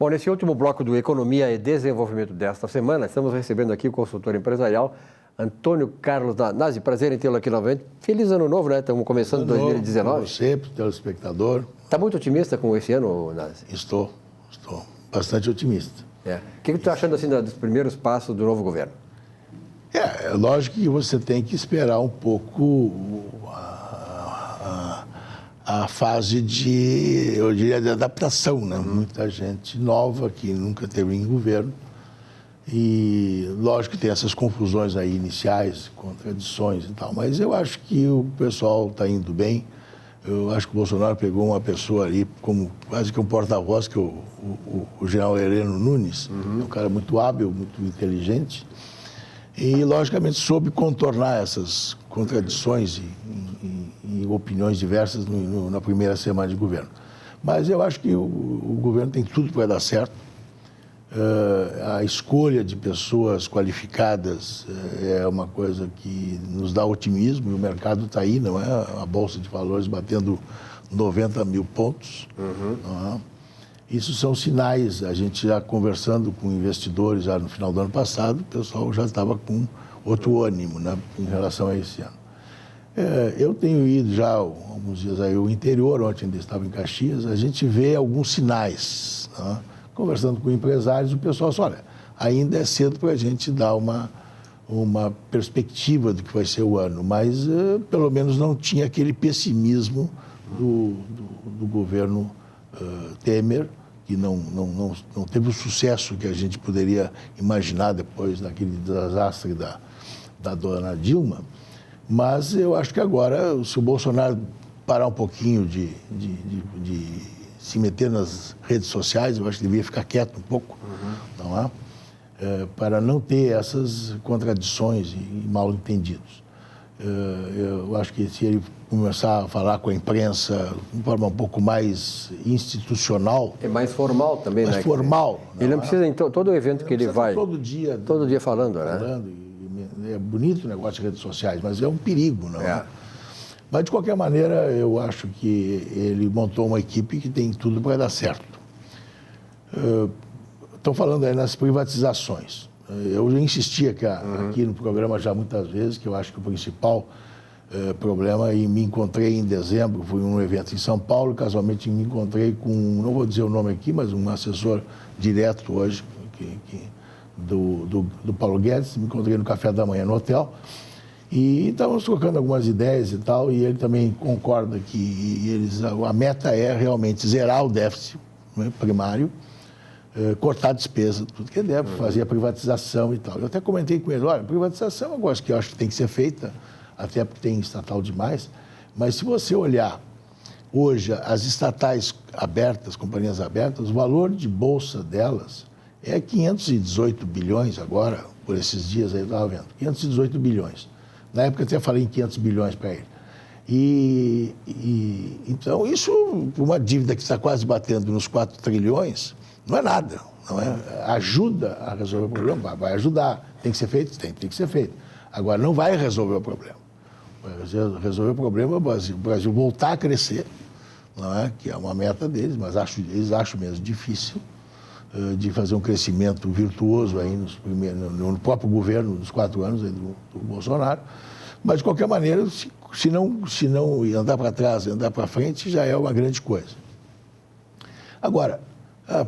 Bom, nesse último bloco do Economia e Desenvolvimento desta semana, estamos recebendo aqui o consultor empresarial Antônio Carlos Danazzi. Prazer em tê-lo aqui novamente. Feliz ano novo, né? Estamos começando 2019. Para você, para o telespectador. Está muito otimista com esse ano, Danazzi? Estou bastante otimista. O que você está achando assim dos primeiros passos do novo governo? É lógico que você tem que esperar um pouco a fase de adaptação, né? Muita gente nova que nunca teve em governo. E lógico que tem essas confusões aí iniciais, contradições e tal, mas eu acho que o pessoal está indo bem. Eu acho que o Bolsonaro pegou uma pessoa ali como quase que um porta-voz, que é o general Heleno Nunes, um cara muito hábil, muito inteligente, e logicamente soube contornar essas contradições e opiniões diversas na primeira semana de governo. Mas eu acho que o governo tem tudo para dar certo. A escolha de pessoas qualificadas é uma coisa que nos dá otimismo, e o mercado está aí, não é? A Bolsa de Valores batendo 90 mil pontos. Não é? Isso são sinais. A gente já conversando com investidores já no final do ano passado, o pessoal já estava com outro ânimo, né, em relação a esse ano. Eu tenho ido já alguns dias aí ao interior, ontem ainda estava em Caxias, a gente vê alguns sinais, não é? Conversando com empresários, o pessoal fala, olha, ainda é cedo para a gente dar uma perspectiva do que vai ser o ano, mas pelo menos não tinha aquele pessimismo do governo Temer, que não teve o sucesso que a gente poderia imaginar depois daquele desastre da dona Dilma. Mas eu acho que agora, se o Bolsonaro parar um pouquinho de se meter nas redes sociais, eu acho que devia ficar quieto um pouco, não é? Para não ter essas contradições e mal-entendidos. Eu acho que se ele começar a falar com a imprensa de forma um pouco mais institucional... É mais formal também, né? Mais formal. Ele não precisa, em todo evento que ele vai... Todo dia falando, né? É bonito o negócio de redes sociais, mas é um perigo, não é? Mas, de qualquer maneira, eu acho que ele montou uma equipe que tem tudo para dar certo. Estão falando aí nas privatizações. Eu já insisti aqui no programa já muitas vezes que eu acho que o principal problema, e me encontrei em dezembro, fui num evento em São Paulo, casualmente me encontrei com, não vou dizer o nome aqui, mas um assessor direto hoje do Paulo Guedes, me encontrei no café da manhã no hotel, e estávamos trocando algumas ideias e tal, e ele também concorda que a meta é realmente zerar o déficit, né, primário, cortar a despesa, tudo que deve, fazer a privatização e tal. Eu até comentei com ele, olha, privatização é uma coisa que eu acho que tem que ser feita, até porque tem estatal demais, mas se você olhar hoje as estatais abertas, companhias abertas, o valor de bolsa delas é 518 bilhões agora, por esses dias aí eu estava vendo, 518 bilhões. Na época eu até falei em 500 bilhões para ele. Então, isso, uma dívida que está quase batendo nos 4 trilhões, não é nada. Não é? Ajuda a resolver o problema, vai ajudar. Tem que ser feito? Tem que ser feito. Agora, não vai resolver o problema. Vai resolver o problema é o Brasil voltar a crescer, não é? Que é uma meta deles, mas eles acham mesmo difícil de fazer um crescimento virtuoso aí no próprio governo, nos 4 anos aí do Bolsonaro. Mas, de qualquer maneira, se não andar para trás, andar para frente, já é uma grande coisa. Agora,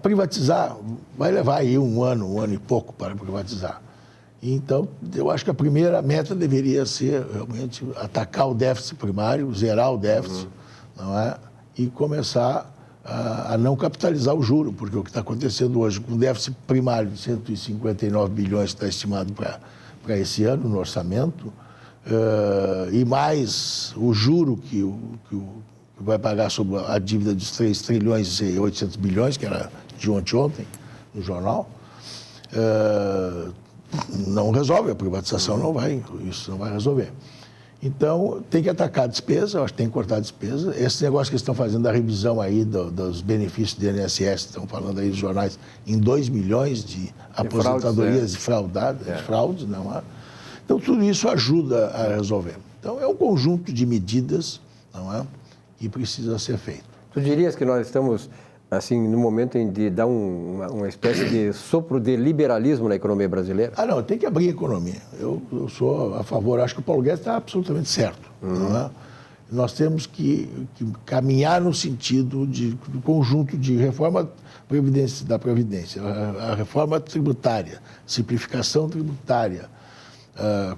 privatizar vai levar aí um ano e pouco para privatizar. Então, eu acho que a primeira meta deveria ser realmente atacar o déficit primário, zerar o déficit, não é? E começar a não capitalizar o juro, porque o que está acontecendo hoje com o déficit primário de 159 bilhões que está estimado para esse ano no orçamento, e mais o juro que vai pagar sobre a dívida dos 3 trilhões e 800 bilhões, que era de ontem no jornal, não resolve, a privatização isso não vai resolver. Então, tem que atacar a despesa, eu acho que tem que cortar a despesa. Esse negócio que eles estão fazendo da revisão aí dos benefícios do INSS, estão falando aí dos jornais, em 2 milhões de aposentadorias fraudes, não há. Então, tudo isso ajuda a resolver. Então, é um conjunto de medidas, não é, que precisa ser feito. Tu dirias que nós estamos assim, no momento em de dar uma espécie de sopro de liberalismo na economia brasileira? Ah, não, tem que abrir a economia. Eu sou a favor, acho que o Paulo Guedes está absolutamente certo. Não é? Nós temos que caminhar no sentido do conjunto de reforma da Previdência, a reforma tributária, simplificação tributária,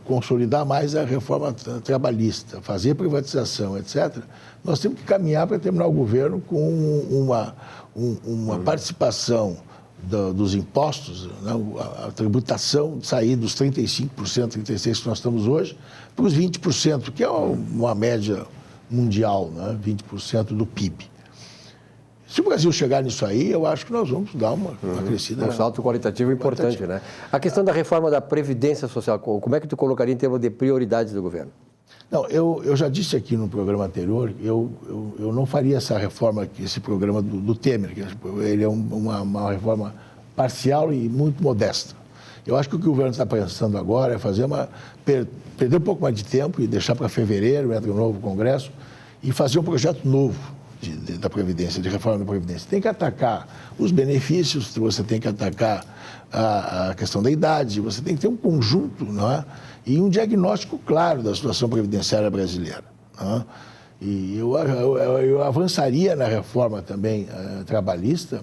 consolidar mais a reforma trabalhista, fazer privatização, etc. Nós temos que caminhar para terminar o governo com uma participação dos impostos, né? A tributação sair dos 35%, 36% que nós estamos hoje, para os 20%, que é uma média mundial, né? 20% do PIB. Se o Brasil chegar nisso aí, eu acho que nós vamos dar uma crescida. Um salto qualitativo importante, né? A questão da reforma da Previdência Social, como é que tu colocaria em termos de prioridades do governo? Não, eu já disse aqui no programa anterior, eu não faria essa reforma, esse programa do Temer, que ele é uma reforma parcial e muito modesta. Eu acho que o que o governo está pensando agora é fazer perder um pouco mais de tempo e deixar para fevereiro, entra um novo Congresso, e fazer um projeto novo da Previdência, de reforma da Previdência. Tem que atacar os benefícios, você tem que atacar a questão da idade, você tem que ter um conjunto, não é? E um diagnóstico claro da situação previdenciária brasileira. Não é? E eu avançaria na reforma também trabalhista,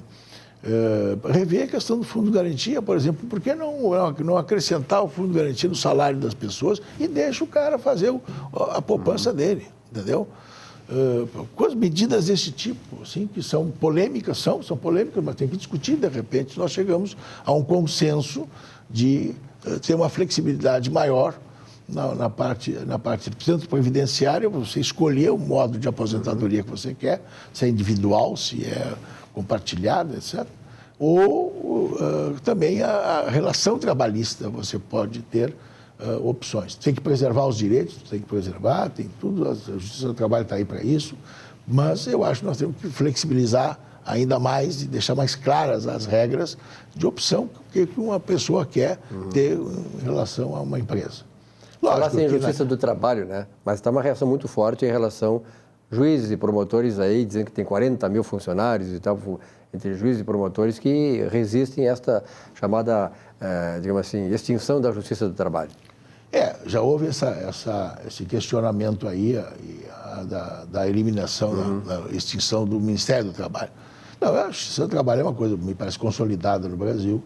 rever a questão do Fundo de Garantia, por exemplo. Por que não acrescentar o Fundo de Garantia no salário das pessoas e deixa o cara fazer a poupança dele, entendeu? Com as medidas desse tipo, assim, que são polêmicas, são polêmicas, mas tem que discutir. De repente, nós chegamos a um consenso de ter uma flexibilidade maior na parte tanto previdenciária, você escolher o modo de aposentadoria que você quer, se é individual, se é compartilhada, etc. Ou também a relação trabalhista, você pode ter opções. Tem que preservar os direitos, tem que preservar, tem tudo, a Justiça do Trabalho está aí para isso, mas eu acho que nós temos que flexibilizar ainda mais e deixar mais claras as regras de opção que uma pessoa quer ter em relação a uma empresa. Falasse em Justiça do Trabalho, né? Mas está uma reação muito forte em relação juízes e promotores aí, dizendo que tem 40 mil funcionários e tal, entre juízes e promotores que resistem a esta chamada, digamos assim, extinção da Justiça do Trabalho. Já houve esse questionamento aí da eliminação, da extinção do Ministério do Trabalho. Não, a Justiça do Trabalho é uma coisa, me parece, consolidada no Brasil.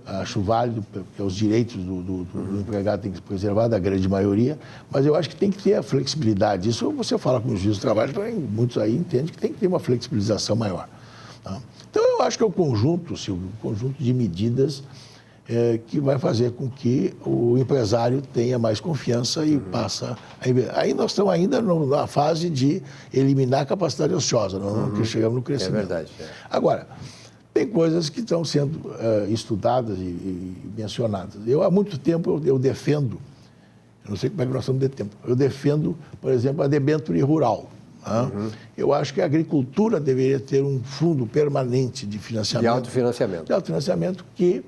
Acho válido, porque os direitos do empregado têm que ser preservados, da grande maioria, mas eu acho que tem que ter a flexibilidade. Isso você fala com os juízes do trabalho, muitos aí entendem que tem que ter uma flexibilização maior. Tá? Então, eu acho que é o conjunto, Silvio, um conjunto de medidas que vai fazer com que o empresário tenha mais confiança e passa a... Aí nós estamos ainda na fase de eliminar a capacidade ociosa, que chegamos no crescimento. É verdade. Agora, tem coisas que estão sendo estudadas e mencionadas. Eu, há muito tempo, eu defendo, eu não sei como é que nós estamos de tempo, eu defendo, por exemplo, a debênture rural. Eu acho que a agricultura deveria ter um fundo permanente de financiamento. De autofinanciamento. De autofinanciamento que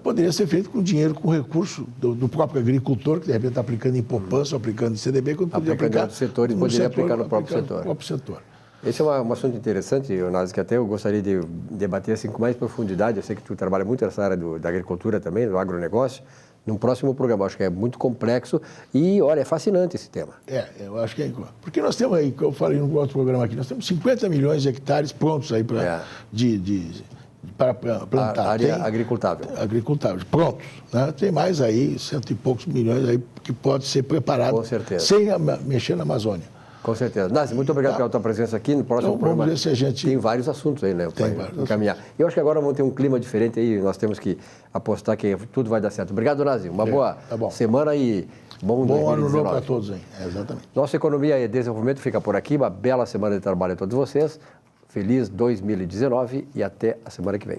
poderia ser feito com dinheiro, com recurso do próprio agricultor, que de repente está aplicando em poupança, aplicando em CDB, quando poderia aplicar em outros setores, poderia aplicar no próprio setor. Esse é um assunto interessante, Onassis, que até eu gostaria de debater assim, com mais profundidade. Eu sei que tu trabalha muito nessa área da agricultura também, do agronegócio, num próximo programa. Acho que é muito complexo e, olha, é fascinante esse tema. Eu acho que é. Porque nós temos aí, que eu falei no outro programa aqui, nós temos 50 milhões de hectares prontos aí para plantar. Área agricultável. Agricultável, prontos. Né? Tem mais aí, 100 e poucos milhões aí que pode ser preparado. Com certeza. Sem mexer na Amazônia. Com certeza. Onassis, muito obrigado pela tua presença aqui. No próximo programa vamos ver se a gente... tem vários assuntos aí, né? Tem vários encaminhar. Eu acho que agora vamos ter um clima diferente aí. Nós temos que apostar que tudo vai dar certo. Obrigado, Onassis. Uma boa semana e bom 2019. Ano novo para todos aí. Exatamente. Nossa Economia e Desenvolvimento fica por aqui. Uma bela semana de trabalho a todos vocês. Feliz 2019 e até a semana que vem.